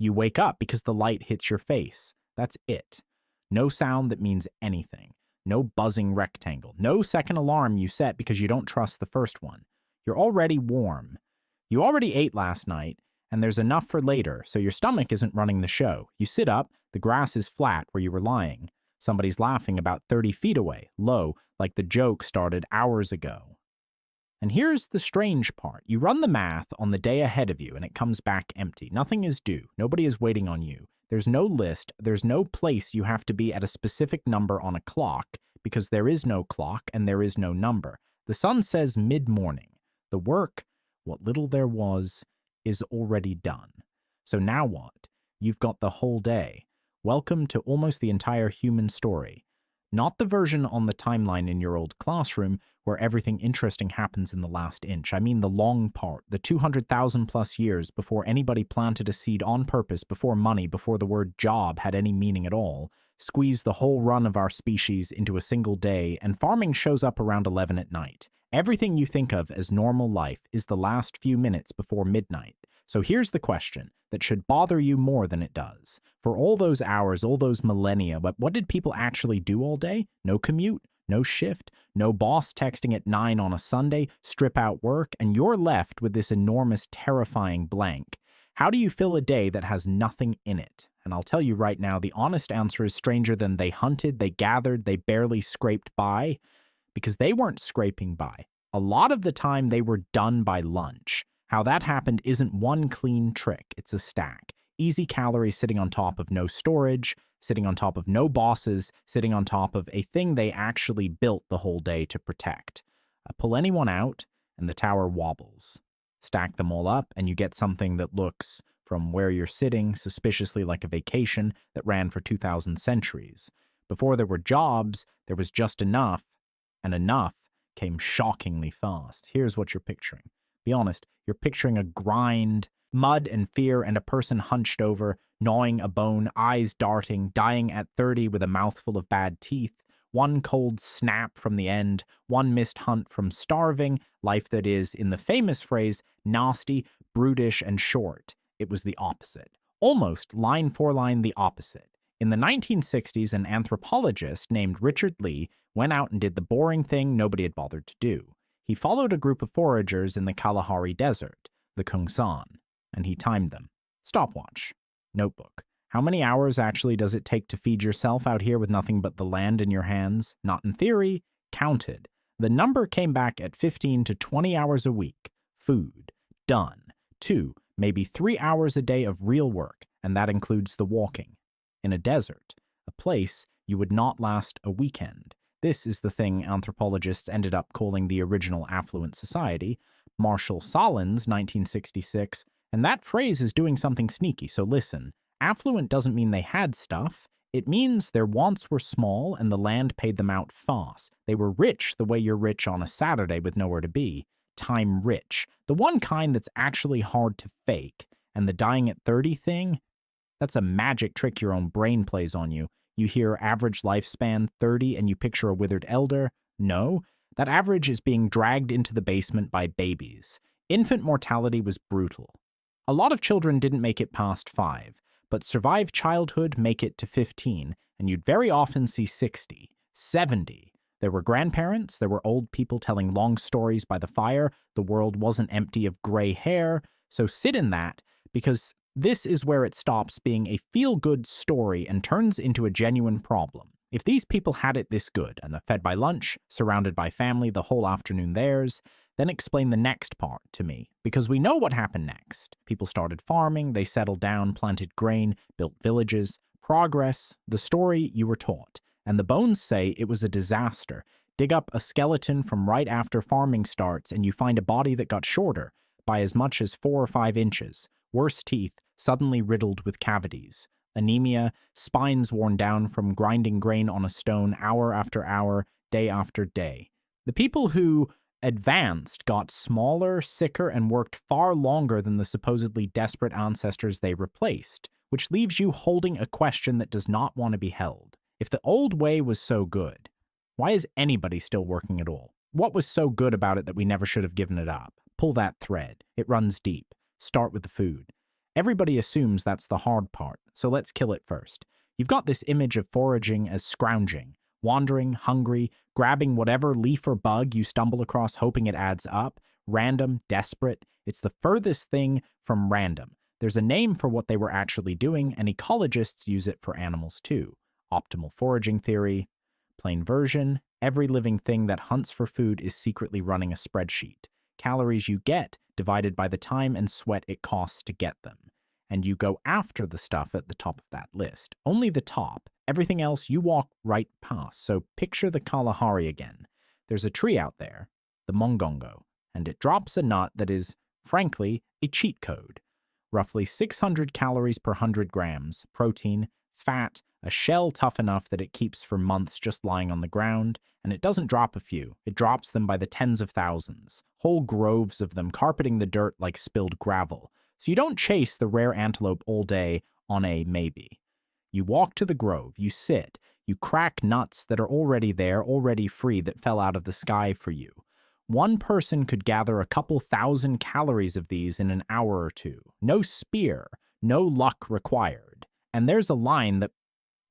You wake up because the light hits your face. That's it. No sound that means anything. No buzzing rectangle. No second alarm you set because you don't trust the first one. You're already warm. You already ate last night, and there's enough for later, so your stomach isn't running the show. You sit up, the grass is flat where you were lying. Somebody's laughing about 30 feet away, low, like the joke started hours ago. And here's the strange part. You run the math on the day ahead of you, and it comes back empty. Nothing is due. Nobody is waiting on you. There's no list. There's no place you have to be at a specific number on a clock, because there is no clock and there is no number. The sun says mid-morning. The work, what little there was, is already done. So now what? You've got the whole day. Welcome to almost the entire human story. Not the version on the timeline in your old classroom where everything interesting happens in the last inch. I mean the long part, the 200,000 plus years before anybody planted a seed on purpose, before money, before the word job had any meaning at all. Squeeze the whole run of our species into a single day, and farming shows up around 11 at night. Everything you think of as normal life is the last few minutes before midnight. So here's the question that should bother you more than it does. For all those hours, all those millennia, but what did people actually do all day? No commute, no shift, no boss texting at 9 on a Sunday, strip out work, and you're left with this enormous, terrifying blank. How do you fill a day that has nothing in it? And I'll tell you right now, the honest answer is stranger than they hunted, they gathered, they barely scraped by, because they weren't scraping by. A lot of the time they were done by lunch. How that happened isn't one clean trick, it's a stack. Easy calories sitting on top of no storage, sitting on top of no bosses, sitting on top of a thing they actually built the whole day to protect. Pull anyone out, and the tower wobbles. Stack them all up, and you get something that looks, from where you're sitting, suspiciously like a vacation that ran for 2,000 centuries. Before there were jobs, there was just enough, and enough came shockingly fast. Here's what you're picturing. Be honest, you're picturing a grind, mud and fear, and a person hunched over, gnawing a bone, eyes darting, dying at 30 with a mouthful of bad teeth, one cold snap from the end, one missed hunt from starving, life that is, in the famous phrase, nasty, brutish, and short. It was the opposite. Almost line for line the opposite. In the 1960s, an anthropologist named Richard Lee went out and did the boring thing nobody had bothered to do. He followed a group of foragers in the Kalahari Desert, the Kungsan, and he timed them. Stopwatch. Notebook. How many hours actually does it take to feed yourself out here with nothing but the land in your hands? Not in theory. Counted. The number came back at 15 to 20 hours a week. Food. Done. 2, maybe 3 hours a day of real work, and that includes the walking. In a desert, a place you would not last a weekend. This is the thing anthropologists ended up calling the original affluent society, Marshall Sahlins, 1966, and that phrase is doing something sneaky, so listen. Affluent doesn't mean they had stuff. It means their wants were small and the land paid them out fast. They were rich the way you're rich on a Saturday with nowhere to be. Time rich. The one kind that's actually hard to fake. And the dying at 30 thing? That's a magic trick your own brain plays on you. You hear average lifespan 30 and you picture a withered elder. No, that average is being dragged into the basement by babies. Infant mortality was brutal. A lot of children didn't make it past 5, but survive childhood make it to 15, and you'd very often see 60, 70. There were grandparents, there were old people telling long stories by the fire, the world wasn't empty of gray hair, so sit in that, because this is where it stops being a feel-good story and turns into a genuine problem. If these people had it this good, and they're fed by lunch, surrounded by family the whole afternoon theirs, then explain the next part to me, because we know what happened next. People started farming, they settled down, planted grain, built villages. Progress, the story you were taught. And the bones say it was a disaster. Dig up a skeleton from right after farming starts and you find a body that got shorter by as much as 4 or 5 inches. Worse teeth, suddenly riddled with cavities. Anemia, spines worn down from grinding grain on a stone hour after hour, day after day. The people who advanced got smaller, sicker, and worked far longer than the supposedly desperate ancestors they replaced, which leaves you holding a question that does not want to be held. If the old way was so good, why is anybody still working at all? What was so good about it that we never should have given it up? Pull that thread. It runs deep. Start with the food. Everybody assumes that's the hard part, so let's kill it first. You've got this image of foraging as scrounging, wandering, hungry, grabbing whatever leaf or bug you stumble across hoping it adds up, random, desperate. It's the furthest thing from random. There's a name for what they were actually doing, and ecologists use it for animals too. Optimal foraging theory. Plain version, every living thing that hunts for food is secretly running a spreadsheet. Calories you get divided by the time and sweat it costs to get them. And you go after the stuff at the top of that list. Only the top. Everything else you walk right past. So picture the Kalahari again. There's a tree out there, the mongongo, and it drops a nut that is, frankly, a cheat code. Roughly 600 calories per 100 grams, protein, fat, a shell tough enough that it keeps for months just lying on the ground, and it doesn't drop a few, it drops them by the tens of thousands, whole groves of them carpeting the dirt like spilled gravel. So you don't chase the rare antelope all day on a maybe. You walk to the grove, you sit, you crack nuts that are already there, already free, that fell out of the sky for you. One person could gather a couple thousand calories of these in an hour or two. No spear, no luck required. And there's a line that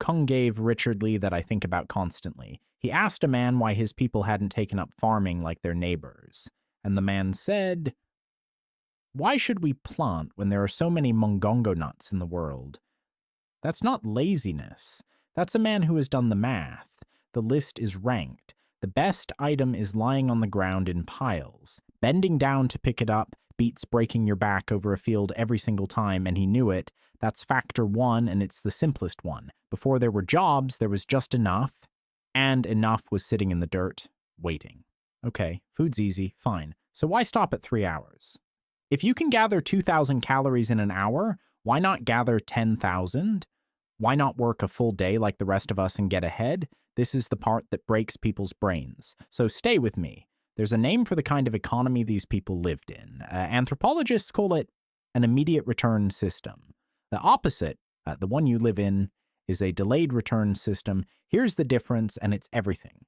Kung gave Richard Lee that I think about constantly. He asked a man why his people hadn't taken up farming like their neighbors. And the man said, "Why should we plant when there are so many mongongo nuts in the world?" That's not laziness. That's a man who has done the math. The list is ranked. The best item is lying on the ground in piles. Bending down to pick it up beats breaking your back over a field every single time, and he knew it. That's factor one, and it's the simplest one. Before there were jobs, there was just enough, and enough was sitting in the dirt, waiting. Okay, food's easy, fine. So why stop at 3 hours? If you can gather 2,000 calories in an hour, why not gather 10,000? Why not work a full day like the rest of us and get ahead? This is the part that breaks people's brains. So stay with me. There's a name for the kind of economy these people lived in. Anthropologists call it an immediate return system. The opposite, the one you live in, is a delayed return system. Here's the difference, and it's everything.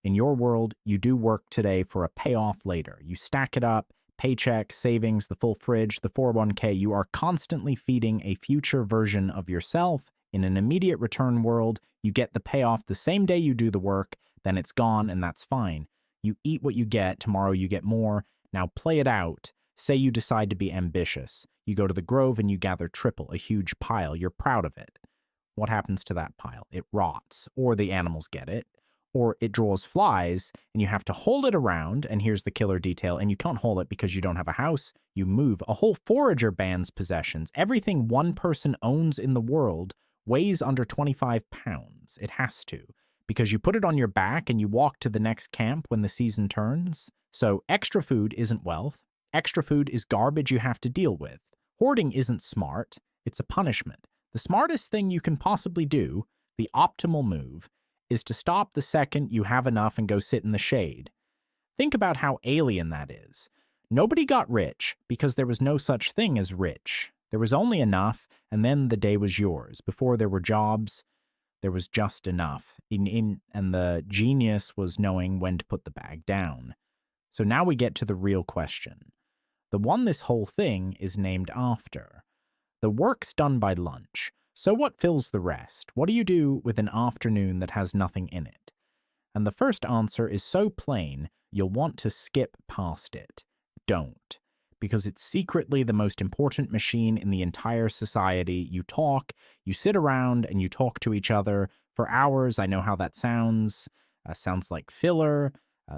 In your world, you do work today for a payoff later. You stack it up, paycheck, savings, the full fridge, the 401k. You are constantly feeding a future version of yourself. In an immediate return world, you get the payoff the same day you do the work, then it's gone, and that's fine. You eat what you get, tomorrow you get more. Now play it out. Say you decide to be ambitious. You go to the grove and you gather triple, a huge pile. You're proud of it. What happens to that pile? It rots, or the animals get it, or it draws flies, and you have to haul it around, and here's the killer detail, and you can't haul it because you don't have a house. You move. A whole forager bans possessions. Everything one person owns in the world weighs under 25 pounds. It has to, because you put it on your back and you walk to the next camp when the season turns. So extra food isn't wealth. Extra food is garbage you have to deal with. Hoarding isn't smart. It's a punishment. The smartest thing you can possibly do, the optimal move, is to stop the second you have enough and go sit in the shade. Think about how alien that is. Nobody got rich because there was no such thing as rich. There was only enough, and then the day was yours. Before there were jobs, there was just enough. And the genius was knowing when to put the bag down. So now we get to the real question. The one this whole thing is named after. The work's done by lunch. So what fills the rest? What do you do with an afternoon that has nothing in it? And the first answer is so plain, you'll want to skip past it. Don't. Because it's secretly the most important machine in the entire society. You talk, you sit around, and you talk to each other for hours. I know how that sounds. Sounds like filler,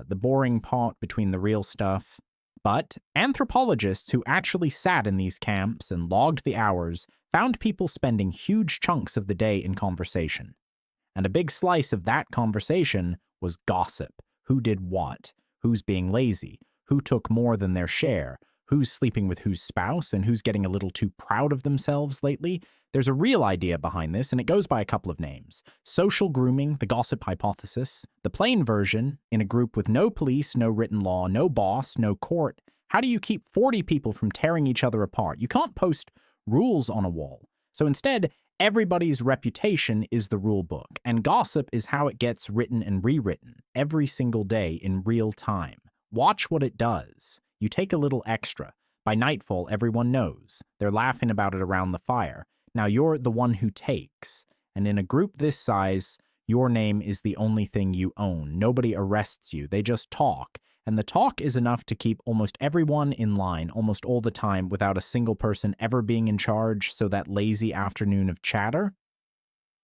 the boring part between the real stuff. But anthropologists who actually sat in these camps and logged the hours found people spending huge chunks of the day in conversation. And a big slice of that conversation was gossip. Who did what? Who's being lazy? Who took more than their share? Who's sleeping with whose spouse and who's getting a little too proud of themselves lately? There's a real idea behind this, and it goes by a couple of names. Social grooming, the gossip hypothesis. The plain version, in a group with no police, no written law, no boss, no court. How do you keep 40 people from tearing each other apart? You can't post rules on a wall. So instead, everybody's reputation is the rule book, and gossip is how it gets written and rewritten every single day in real time. Watch what it does. You take a little extra. By nightfall, everyone knows. They're laughing about it around the fire. Now you're the one who takes. And in a group this size, your name is the only thing you own. Nobody arrests you. They just talk. And the talk is enough to keep almost everyone in line almost all the time without a single person ever being in charge, so that lazy afternoon of chatter?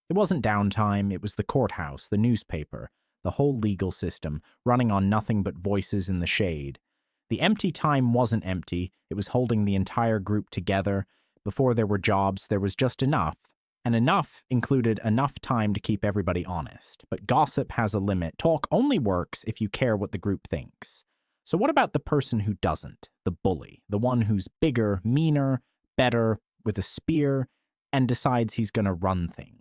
It wasn't downtime, it was the courthouse, the newspaper, the whole legal system, running on nothing but voices in the shade. The empty time wasn't empty, it was holding the entire group together. Before there were jobs, there was just enough. And enough included enough time to keep everybody honest. But gossip has a limit. Talk only works if you care what the group thinks. So what about the person who doesn't? The bully, the one who's bigger, meaner, better, with a spear, and decides he's going to run things.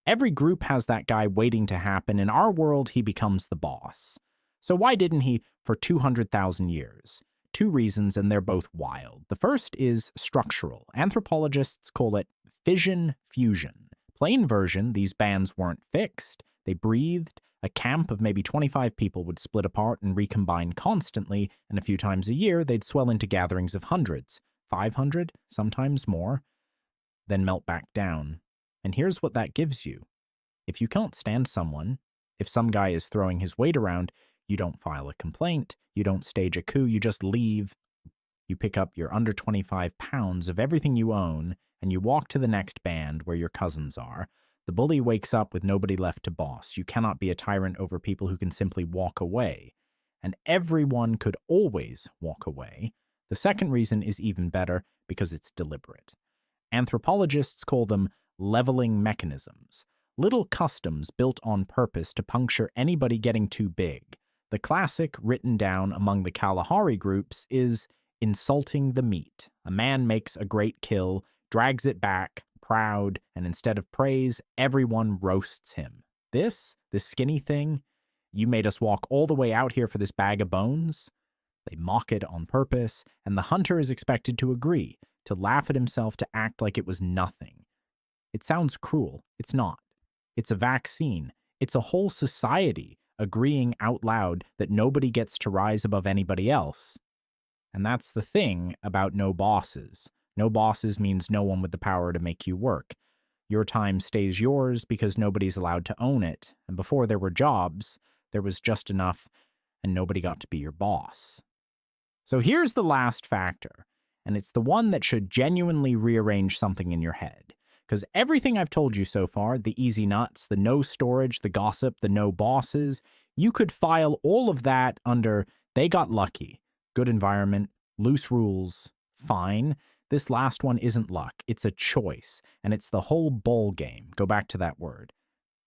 Every group has that guy waiting to happen. In our world, he becomes the boss. So why didn't he for 200,000 years? Two reasons, and they're both wild. The first is structural. Anthropologists call it fission-fusion. Plain version, these bands weren't fixed. They breathed. A camp of maybe 25 people would split apart and recombine constantly, and a few times a year they'd swell into gatherings of hundreds, 500, sometimes more, then melt back down. And here's what that gives you. If you can't stand someone, if some guy is throwing his weight around, you don't file a complaint, you don't stage a coup, you just leave. You pick up your under 25 pounds of everything you own, and you walk to the next band where your cousins are. The bully wakes up with nobody left to boss. You cannot be a tyrant over people who can simply walk away. And everyone could always walk away. The second reason is even better because it's deliberate. Anthropologists call them leveling mechanisms, little customs built on purpose to puncture anybody getting too big. The classic, written down among the Kalahari groups, is insulting the meat. A man makes a great kill, drags it back, proud, and instead of praise, everyone roasts him. This skinny thing, you made us walk all the way out here for this bag of bones? They mock it on purpose, and the hunter is expected to agree, to laugh at himself, to act like it was nothing. It sounds cruel. It's not. It's a vaccine. It's a whole society agreeing out loud that nobody gets to rise above anybody else. And that's the thing about no bosses. No bosses means no one with the power to make you work. Your time stays yours because nobody's allowed to own it. And before there were jobs, there was just enough, and nobody got to be your boss. So here's the last factor, and it's the one that should genuinely rearrange something in your head. Because everything I've told you so far, the easy nuts, the no storage, the gossip, the no bosses, you could file all of that under they got lucky, good environment, loose rules, fine. This last one isn't luck, it's a choice, and it's the whole ball game. Go back to that word.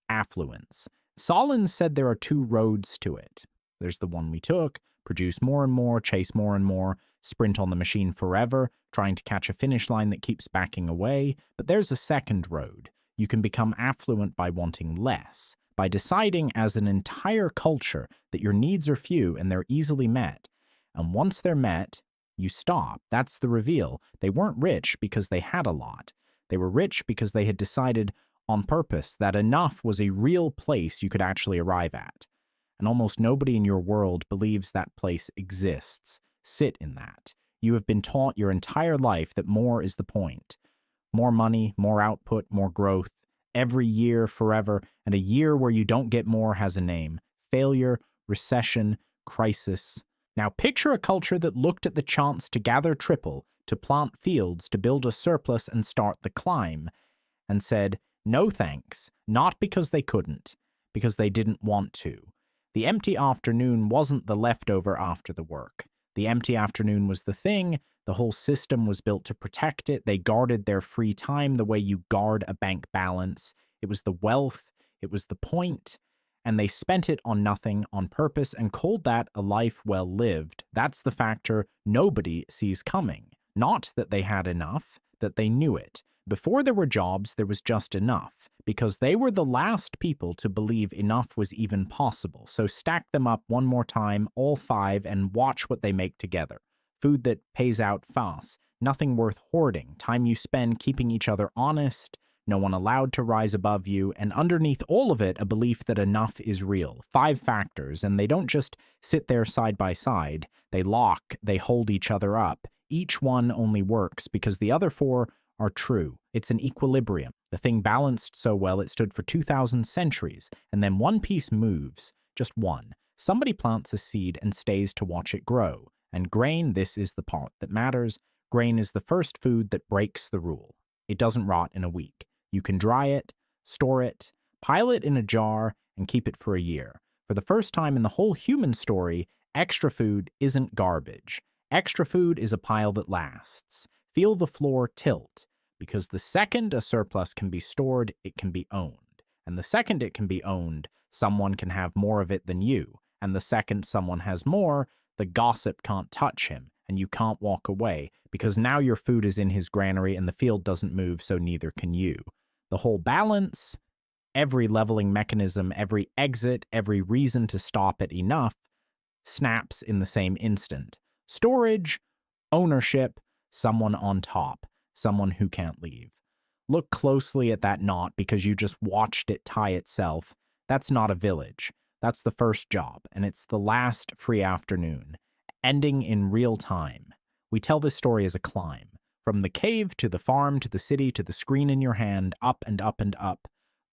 Affluence. Solon said there are two roads to it. There's the one we took, produce more and more, chase more and more, sprint on the machine forever, trying to catch a finish line that keeps backing away. But there's a second road. You can become affluent by wanting less, by deciding as an entire culture that your needs are few and they're easily met. And once they're met, you stop. That's the reveal. They weren't rich because they had a lot. They were rich because they had decided on purpose that enough was a real place you could actually arrive at. And almost nobody in your world believes that place exists. Sit in that. You have been taught your entire life that more is the point. More money, more output, more growth. Every year, forever, and a year where you don't get more has a name. Failure, recession, crisis. Now picture a culture that looked at the chance to gather triple, to plant fields, to build a surplus and start the climb, and said, no thanks, not because they couldn't, because they didn't want to. The empty afternoon wasn't the leftover after the work. The empty afternoon was the thing. The whole system was built to protect it. They guarded their free time the way you guard a bank balance. It was the wealth. It was the point. And they spent it on nothing on purpose and called that a life well lived. That's the factor nobody sees coming. Not that they had enough, that they knew it. Before there were jobs, there was just enough, because they were the last people to believe enough was even possible. So stack them up one more time, all five, and watch what they make together. Food that pays out fast, nothing worth hoarding, time you spend keeping each other honest, no one allowed to rise above you, and underneath all of it, a belief that enough is real. 5 factors, and they don't just sit there side by side. They lock, they hold each other up. Each one only works because the other four are true. It's an equilibrium. The thing balanced so well it stood for 2,000 centuries, and then one piece moves, just one. Somebody plants a seed and stays to watch it grow. And grain, this is the part that matters. Grain is the first food that breaks the rule. It doesn't rot in a week. You can dry it, store it, pile it in a jar, and keep it for a year. For the first time in the whole human story, extra food isn't garbage. Extra food is a pile that lasts. Feel the floor tilt, because the second a surplus can be stored, it can be owned. And the second it can be owned, someone can have more of it than you. And the second someone has more, the gossip can't touch him, and you can't walk away, because now your food is in his granary and the field doesn't move, so neither can you. The whole balance, every leveling mechanism, every exit, every reason to stop at enough, snaps in the same instant. Storage, ownership, someone on top, someone who can't leave. Look closely at that knot because you just watched it tie itself. That's not a village. That's the first job, and it's the last free afternoon, ending in real time. We tell this story as a climb. From the cave to the farm to the city to the screen in your hand, up and up and up.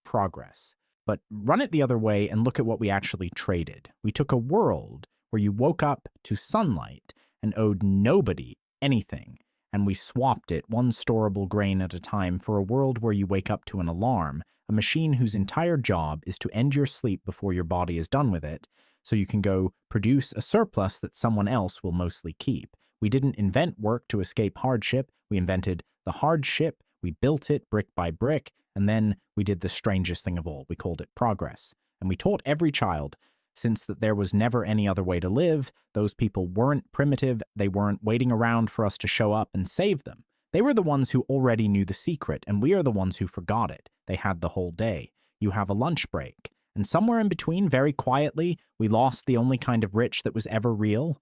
Progress. But run it the other way and look at what we actually traded. We took a world where you woke up to sunlight and owed nobody anything, and we swapped it one storable grain at a time for a world where you wake up to an alarm, a machine whose entire job is to end your sleep before your body is done with it, so you can go produce a surplus that someone else will mostly keep. We didn't invent work to escape hardship. We invented the hardship. We built it brick by brick, and then we did the strangest thing of all. We called it progress. And we taught every child, since that there was never any other way to live, those people weren't primitive, they weren't waiting around for us to show up and save them. They were the ones who already knew the secret, and we are the ones who forgot it. They had the whole day. You have a lunch break. And somewhere in between, very quietly, we lost the only kind of rich that was ever real,